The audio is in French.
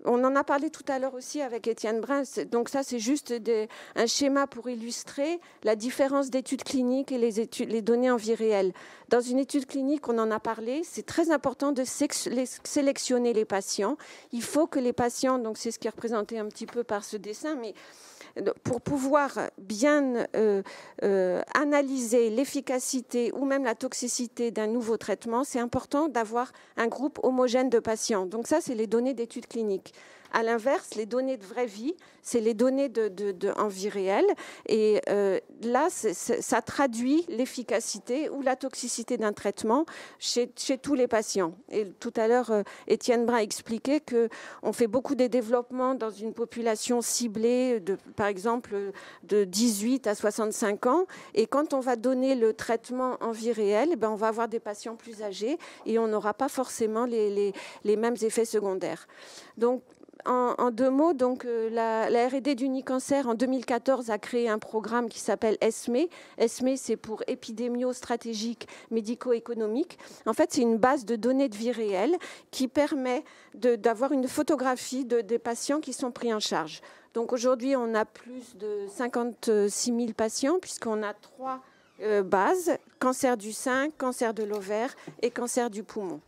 On en a parlé tout à l'heure aussi avec Étienne Brun. Donc ça, c'est juste un schéma pour illustrer la différence d'études cliniques et les données en vie réelle. Dans une étude clinique, on en a parlé, c'est très important de sélectionner les patients. Il faut que les patients, donc c'est ce qui est représenté un petit peu par ce dessin, mais pour pouvoir bien analyser l'efficacité ou même la toxicité d'un nouveau traitement, c'est important d'avoir un groupe homogène de patients. Donc ça, c'est les données d'études cliniques. À l'inverse, les données de vraie vie, c'est les données en vie réelle. Et là, ça traduit l'efficacité ou la toxicité d'un traitement chez tous les patients. Et tout à l'heure, Étienne Brun expliquait qu'on fait beaucoup de développements dans une population ciblée, par exemple, de 18 à 65 ans. Et quand on va donner le traitement en vie réelle, on va avoir des patients plus âgés et on n'aura pas forcément les mêmes effets secondaires. Donc, en deux mots, donc, la R&D d'Unicancer, en 2014, a créé un programme qui s'appelle ESME. ESME, c'est pour épidémio-stratégique médico-économique. En fait, c'est une base de données de vie réelle qui permet d'avoir une photographie des patients qui sont pris en charge. Donc aujourd'hui, on a plus de 56 000 patients puisqu'on a 3 bases, cancer du sein, cancer de l'ovaire et cancer du poumon.